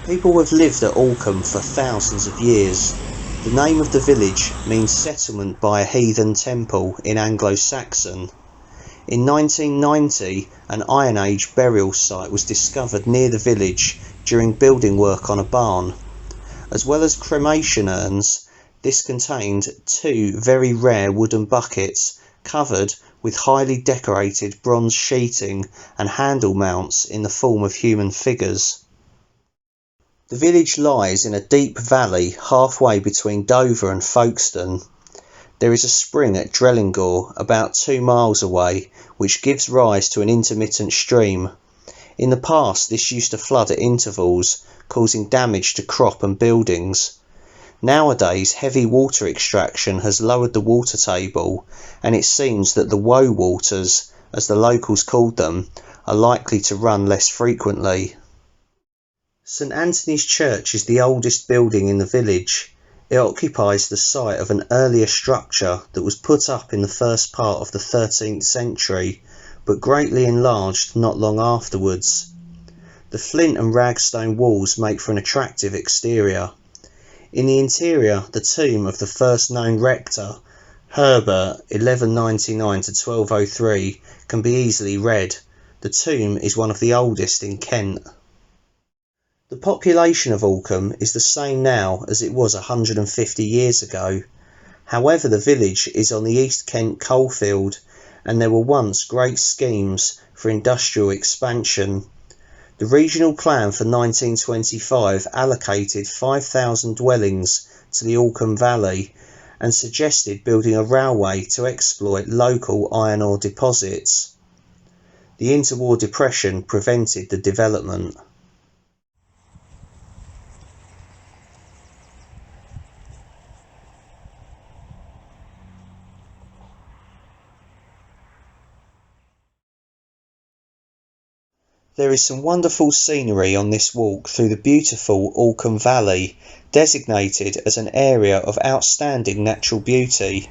People have lived at Alkham for thousands of years. The name of the village means settlement by a heathen temple in Anglo-Saxon. In 1990, an Iron Age burial site was discovered near the village during building work on a barn. As well as cremation urns, this contained 2 very rare wooden buckets covered with highly decorated bronze sheeting and handle mounts in the form of human figures. The village lies in a deep valley halfway between Dover and Folkestone. There is a spring at Drellingor, about 2 miles away, which gives rise to an intermittent stream. In the past, this used to flood at intervals, causing damage to crop and buildings. Nowadays, heavy water extraction has lowered the water table, and it seems that the woe waters, as the locals called them, are likely to run less frequently. St Anthony's Church is the oldest building in the village. It occupies the site of an earlier structure that was put up in the first part of the 13th century, but greatly enlarged not long afterwards. The flint and ragstone walls make for an attractive exterior. In the interior, the tomb of the first known rector, Herbert 1199 to 1203, can be easily read. The tomb is one of the oldest in Kent. The population of Alkham is the same now as it was 150 years ago. However, the village is on the East Kent coalfield, and there were once great schemes for industrial expansion. The regional plan for 1925 allocated 5,000 dwellings to the Alkham Valley and suggested building a railway to exploit local iron ore deposits. The interwar depression prevented the development. There is some wonderful scenery on this walk through the beautiful Alkham Valley, designated as an area of outstanding natural beauty.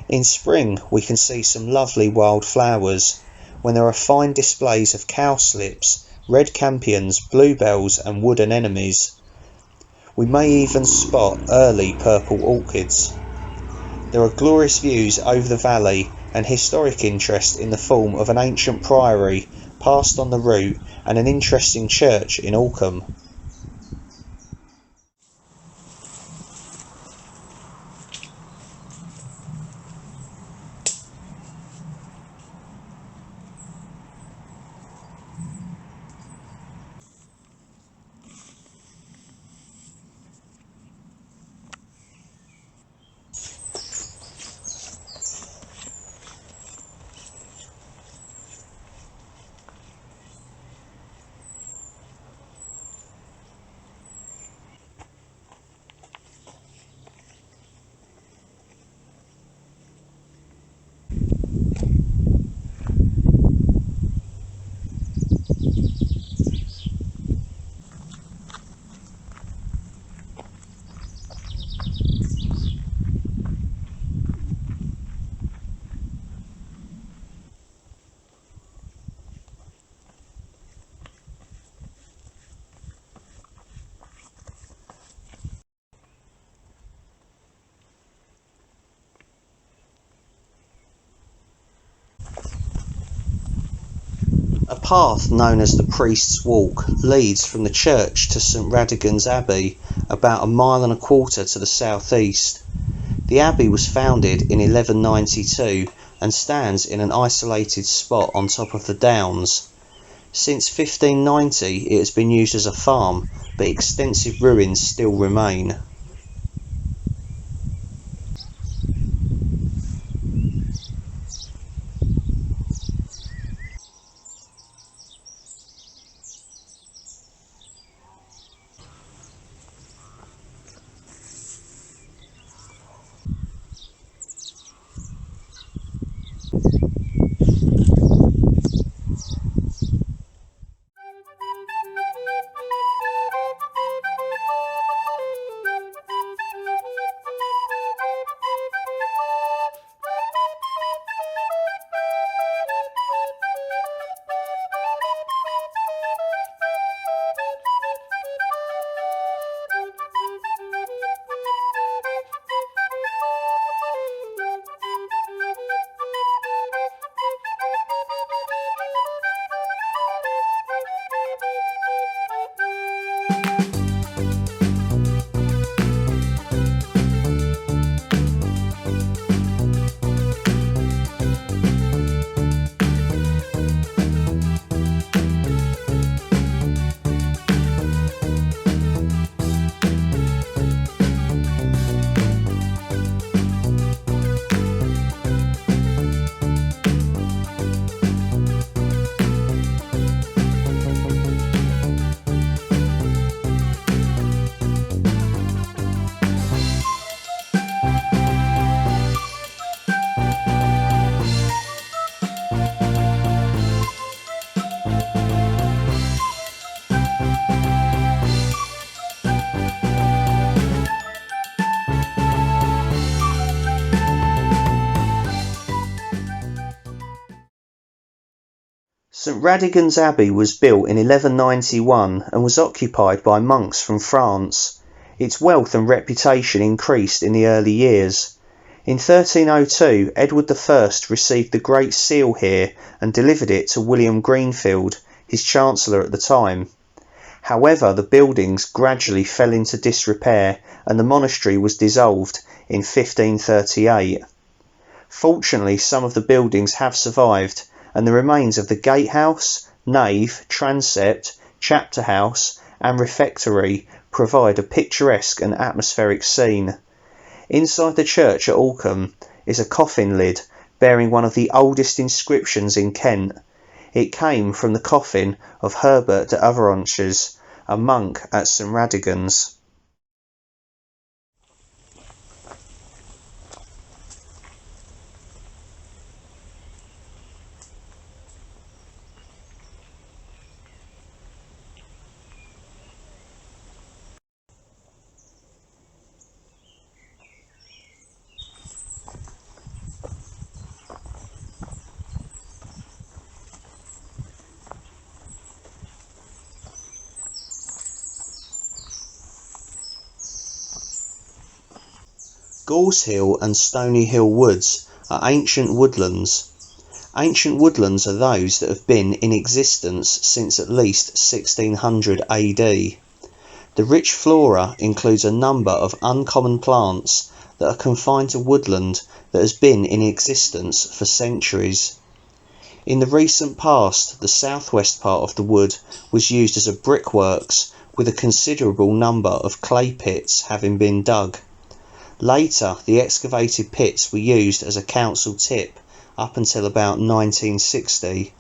In spring we can see some lovely wild flowers, when there are fine displays of cowslips, red campions, bluebells and wood anemones. We may even spot early purple orchids. There are glorious views over the valley and historic interest in the form of an ancient priory passed on the route and an interesting church in Alkham. A path known as the Priest's Walk leads from the church to St Radigunds Abbey, about 1.25 miles to the southeast. The abbey was founded in 1192 and stands in an isolated spot on top of the downs. Since 1590 it has been used as a farm, but extensive ruins still remain. St Radigunds Abbey was built in 1191 and was occupied by monks from France. Its wealth and reputation increased in the early years. In 1302, Edward I received the Great Seal here and delivered it to William Greenfield, his chancellor at the time. However, the buildings gradually fell into disrepair and the monastery was dissolved in 1538. Fortunately, some of the buildings have survived, and the remains of the gatehouse, nave, transept, chapter house and refectory provide a picturesque and atmospheric scene. Inside the church at Alkham is a coffin lid bearing one of the oldest inscriptions in Kent. It came from the coffin of Herbert de Avranches, a monk at St Radigunds. Gorse Hill and Stony Hill Woods are ancient woodlands. Ancient woodlands are those that have been in existence since at least 1600 AD. The rich flora includes a number of uncommon plants that are confined to woodland that has been in existence for centuries. In the recent past, the southwest part of the wood was used as a brickworks, with a considerable number of clay pits having been dug. Later, the excavated pits were used as a council tip up until about 1960.